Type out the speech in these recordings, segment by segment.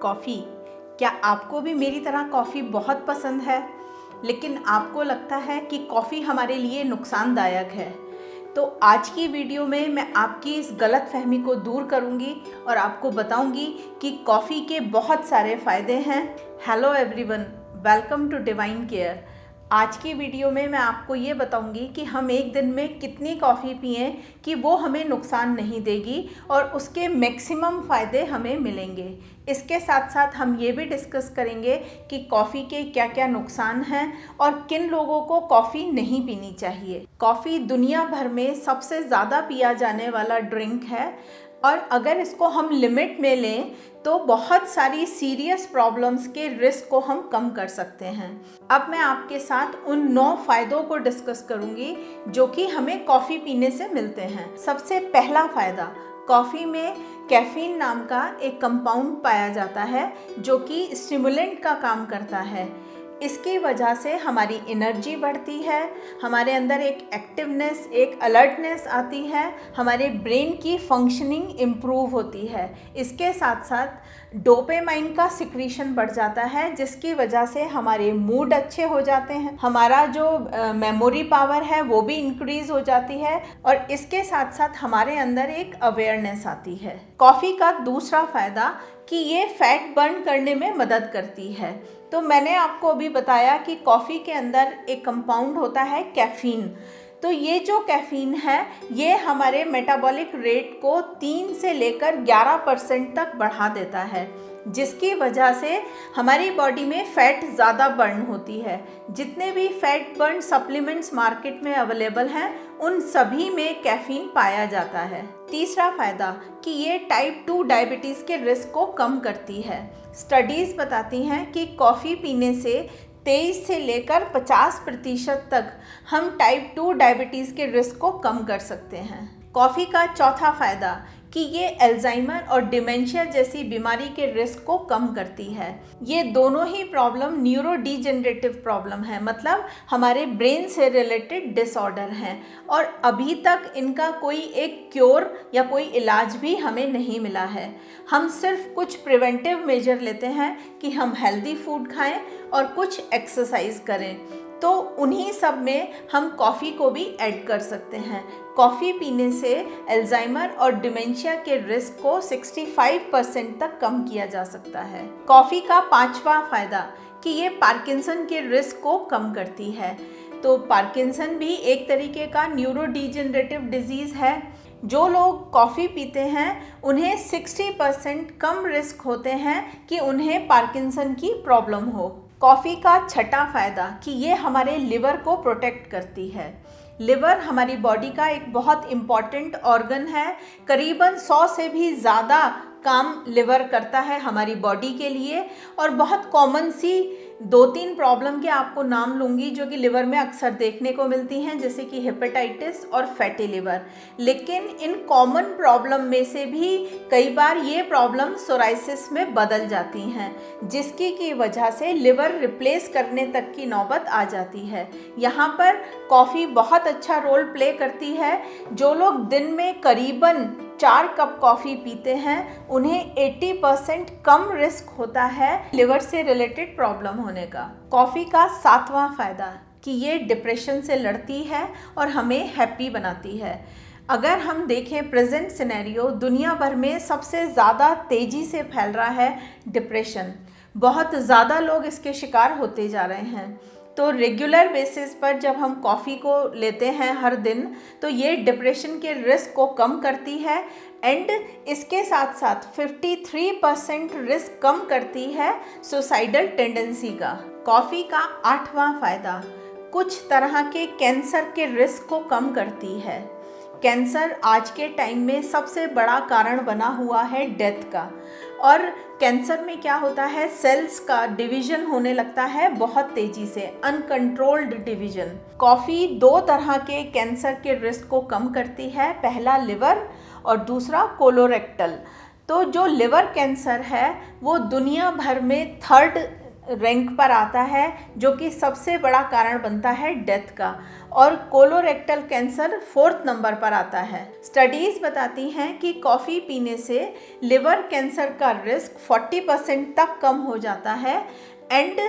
Coffee. क्या आपको भी मेरी तरह कॉफ़ी बहुत पसंद है, लेकिन आपको लगता है कि कॉफ़ी हमारे लिए नुकसानदायक है? तो आज की वीडियो में मैं आपकी इस गलतफहमी को दूर करूंगी और आपको बताऊंगी कि कॉफ़ी के बहुत सारे फ़ायदे हैं। Hello everyone, welcome to Divine Care. आज की वीडियो में मैं आपको ये बताऊंगी कि हम एक दिन में कितनी कॉफ़ी पिएं कि वो हमें नुकसान नहीं देगी और उसके मैक्सिमम फ़ायदे हमें मिलेंगे। इसके साथ साथ हम ये भी डिस्कस करेंगे कि कॉफ़ी के क्या क्या नुकसान हैं और किन लोगों को कॉफ़ी नहीं पीनी चाहिए। कॉफ़ी दुनिया भर में सबसे ज़्यादा पिया जाने वाला ड्रिंक है और अगर इसको हम लिमिट में लें तो बहुत सारी सीरियस प्रॉब्लम्स के रिस्क को हम कम कर सकते हैं। अब मैं आपके साथ उन 9 फ़ायदों को डिस्कस करूंगी जो कि हमें कॉफ़ी पीने से मिलते हैं। सबसे पहला फ़ायदा, कॉफ़ी में कैफ़ीन नाम का एक कंपाउंड पाया जाता है जो कि स्टिमुलेंट का काम करता है। इसकी वजह से हमारी एनर्जी बढ़ती है, हमारे अंदर एक एक्टिवनेस, एक अलर्टनेस आती है, हमारे ब्रेन की फंक्शनिंग इम्प्रूव होती है। इसके साथ साथ डोपामाइन का सिक्रीशन बढ़ जाता है जिसकी वजह से हमारे मूड अच्छे हो जाते हैं, हमारा जो मेमोरी पावर है वो भी इंक्रीज हो जाती है और इसके साथ साथ हमारे अंदर एक अवेयरनेस आती है। कॉफ़ी का दूसरा फ़ायदा कि ये फैट बर्न करने में मदद करती है। तो मैंने आपको अभी बताया कि कॉफ़ी के अंदर एक कंपाउंड होता है कैफ़ीन। तो ये जो कैफ़ीन है ये हमारे मेटाबॉलिक रेट को 3 से लेकर 11% तक बढ़ा देता है, जिसकी वजह से हमारी बॉडी में फ़ैट ज़्यादा बर्न होती है। जितने भी फैट बर्न सप्लीमेंट्स मार्केट में अवेलेबल हैं उन सभी में कैफ़ीन पाया जाता है। तीसरा फ़ायदा कि ये टाइप 2 डायबिटीज़ के रिस्क को कम करती है। स्टडीज़ बताती हैं कि कॉफ़ी पीने से 23 से लेकर 50% तक हम टाइप 2 डायबिटीज़ के रिस्क को कम कर सकते हैं। कॉफ़ी का चौथा फ़ायदा कि ये अल्जाइमर और डिमेंशिया जैसी बीमारी के रिस्क को कम करती है। ये दोनों ही प्रॉब्लम न्यूरो डिजेनरेटिव प्रॉब्लम है, मतलब हमारे ब्रेन से रिलेटेड डिसऑर्डर हैं और अभी तक इनका कोई एक क्योर या कोई इलाज भी हमें नहीं मिला है। हम सिर्फ कुछ प्रिवेंटिव मेजर लेते हैं कि हम हेल्दी फूड खाएं और कुछ एक्सरसाइज करें, तो उन्हीं सब में हम कॉफ़ी को भी ऐड कर सकते हैं। कॉफ़ी पीने से अल्जाइमर और डिमेंशिया के रिस्क को 65% तक कम किया जा सकता है। कॉफ़ी का पांचवा फ़ायदा कि ये पार्किंसन के रिस्क को कम करती है। तो पार्किंसन भी एक तरीके का न्यूरो डिजेनरेटिव डिजीज़ है। जो लोग कॉफ़ी पीते हैं उन्हें 60% कम रिस्क होते हैं कि उन्हें पार्किंसन की प्रॉब्लम हो। कॉफ़ी का छठा फ़ायदा कि ये हमारे लिवर को प्रोटेक्ट करती है। लिवर हमारी बॉडी का एक बहुत इम्पॉर्टेंट ऑर्गन है। करीबन 100 से भी ज़्यादा काम लिवर करता है हमारी बॉडी के लिए और बहुत कॉमन सी 2-3 प्रॉब्लम के आपको नाम लूँगी जो कि लिवर में अक्सर देखने को मिलती हैं, जैसे कि हेपेटाइटिस और फैटी लिवर। लेकिन इन कॉमन प्रॉब्लम में से भी कई बार ये प्रॉब्लम सोराइसिस में बदल जाती हैं, जिसकी की वजह से लिवर रिप्लेस करने तक की नौबत आ जाती है। यहाँ पर कॉफ़ी बहुत अच्छा रोल प्ले करती है। जो लोग दिन में करीबन 4 कप कॉफ़ी पीते हैं उन्हें 80% कम रिस्क होता है लिवर से रिलेटेड प्रॉब्लम होने का। कॉफ़ी का सातवां फ़ायदा कि ये डिप्रेशन से लड़ती है और हमें हैप्पी बनाती है। अगर हम देखें प्रेजेंट सिनेरियो, दुनिया भर में सबसे ज़्यादा तेज़ी से फैल रहा है डिप्रेशन। बहुत ज़्यादा लोग इसके शिकार होते जा रहे हैं। तो रेगुलर बेसिस पर जब हम कॉफ़ी को लेते हैं हर दिन, तो ये डिप्रेशन के रिस्क को कम करती है एंड इसके साथ साथ 53% रिस्क कम करती है सुसाइडल टेंडेंसी का। कॉफ़ी का आठवां फ़ायदा कुछ तरह के कैंसर के रिस्क को कम करती है। कैंसर आज के टाइम में सबसे बड़ा कारण बना हुआ है डेथ का, और कैंसर में क्या होता है, सेल्स का डिवीजन होने लगता है बहुत तेज़ी से, अनकंट्रोल्ड डिवीजन। कॉफ़ी 2 तरह के कैंसर के रिस्क को कम करती है, पहला लिवर और दूसरा कोलोरेक्टल। तो जो लिवर कैंसर है वो दुनिया भर में 3rd रैंक पर आता है, जो कि सबसे बड़ा कारण बनता है डेथ का, और कोलोरेक्टल कैंसर 4th नंबर पर आता है। स्टडीज़ बताती हैं कि कॉफ़ी पीने से लिवर कैंसर का रिस्क 40% तक कम हो जाता है एंड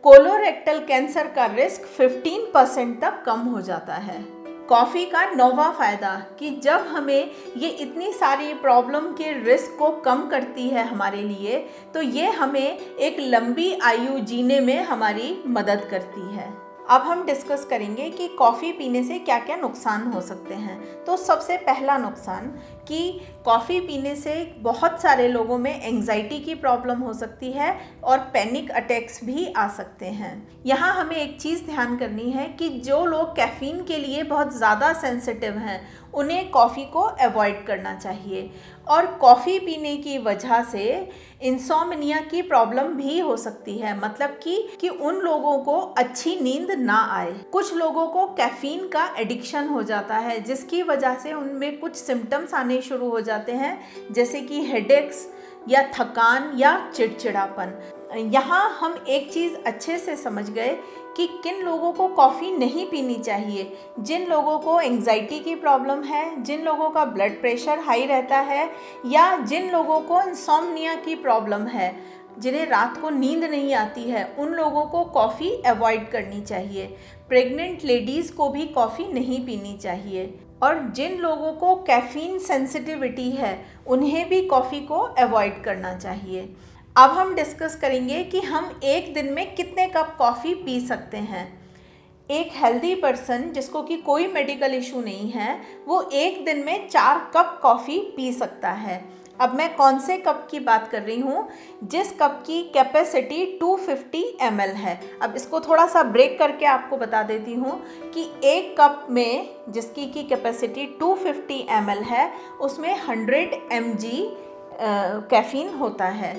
कोलोरेक्टल कैंसर का रिस्क 15% तक कम हो जाता है। कॉफ़ी का 9वां फ़ायदा कि जब हमें ये इतनी सारी प्रॉब्लम के रिस्क को कम करती है हमारे लिए, तो ये हमें एक लंबी आयु जीने में हमारी मदद करती है। अब हम डिस्कस करेंगे कि कॉफ़ी पीने से क्या क्या नुकसान हो सकते हैं। तो सबसे पहला नुकसान कि कॉफ़ी पीने से बहुत सारे लोगों में एंजाइटी की प्रॉब्लम हो सकती है और पैनिक अटैक्स भी आ सकते हैं। यहाँ हमें एक चीज़ ध्यान करनी है कि जो लोग कैफ़ीन के लिए बहुत ज़्यादा सेंसिटिव हैं, उन्हें कॉफ़ी को अवॉइड करना चाहिए। और कॉफ़ी पीने की वजह से इंसोम्निया की प्रॉब्लम भी हो सकती है, मतलब कि उन लोगों को अच्छी नींद ना आए। कुछ लोगों को कैफ़ीन का एडिक्शन हो जाता है, जिसकी वजह से उनमें कुछ सिम्टम्स आने शुरू हो जाते हैं, जैसे कि हेडेक्स या थकान या चिड़चिड़ापन। यहाँ हम एक चीज़ अच्छे से समझ गए कि किन लोगों को कॉफ़ी नहीं पीनी चाहिए। जिन लोगों को एंजाइटी की प्रॉब्लम है, जिन लोगों का ब्लड प्रेशर हाई रहता है, या जिन लोगों को इंसोम्निया की प्रॉब्लम है, जिन्हें रात को नींद नहीं आती है, उन लोगों को कॉफ़ी अवॉइड करनी चाहिए। प्रेग्नेंट लेडीज़ को भी कॉफ़ी नहीं पीनी चाहिए, और जिन लोगों को कैफ़ीन सेंसिटिविटी है, उन्हें भी कॉफ़ी को अवॉइड करना चाहिए। अब हम डिस्कस करेंगे कि हम एक दिन में कितने कप कॉफ़ी पी सकते हैं। एक हेल्दी पर्सन जिसको कि कोई मेडिकल इशू नहीं है, वो एक दिन में 4 कप कॉफ़ी पी सकता है। अब मैं कौन से कप की बात कर रही हूँ? जिस कप की कैपेसिटी 250 ml है। अब इसको थोड़ा सा ब्रेक करके आपको बता देती हूँ कि एक कप में जिसकी की कैपेसिटी 250 ml है, उसमें 100 mg कैफ़ीन होता है।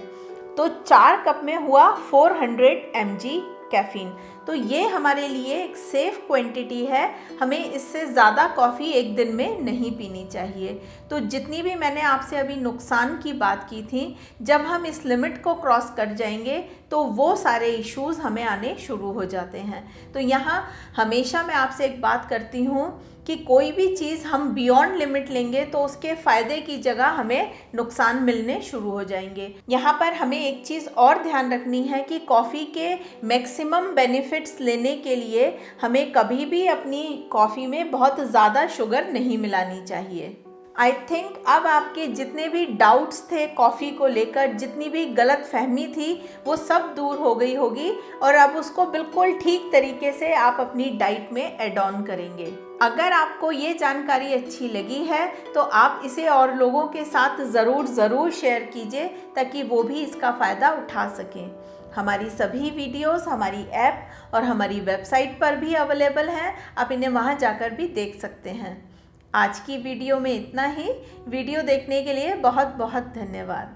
तो 4 कप में हुआ 400 mg कैफ़ीन। तो ये हमारे लिए एक सेफ़ क्वांटिटी है। हमें इससे ज़्यादा कॉफ़ी एक दिन में नहीं पीनी चाहिए। तो जितनी भी मैंने आपसे अभी नुकसान की बात की थी, जब हम इस लिमिट को क्रॉस कर जाएंगे तो वो सारे इश्यूज़ हमें आने शुरू हो जाते हैं। तो यहाँ हमेशा मैं आपसे एक बात करती हूँ कि कोई भी चीज़ हम बियॉन्ड लिमिट लेंगे तो उसके फ़ायदे की जगह हमें नुकसान मिलने शुरू हो जाएंगे। यहाँ पर हमें एक चीज़ और ध्यान रखनी है कि कॉफ़ी के मैक्सिमम बेनिफिट्स लेने के लिए हमें कभी भी अपनी कॉफ़ी में बहुत ज़्यादा शुगर नहीं मिलानी चाहिए। आई थिंक अब आपके जितने भी डाउट्स थे कॉफ़ी को लेकर, जितनी भी गलत फहमी थी, वो सब दूर हो गई होगी, और अब उसको बिल्कुल ठीक तरीके से आप अपनी डाइट में ऐड ऑन करेंगे। अगर आपको ये जानकारी अच्छी लगी है तो आप इसे और लोगों के साथ ज़रूर शेयर कीजिए, ताकि वो भी इसका फ़ायदा उठा सकें। हमारी सभी वीडियोस हमारी ऐप और हमारी वेबसाइट पर भी अवेलेबल हैं, आप इन्हें वहाँ जाकर भी देख सकते हैं। आज की वीडियो में इतना ही। वीडियो देखने के लिए बहुत बहुत धन्यवाद।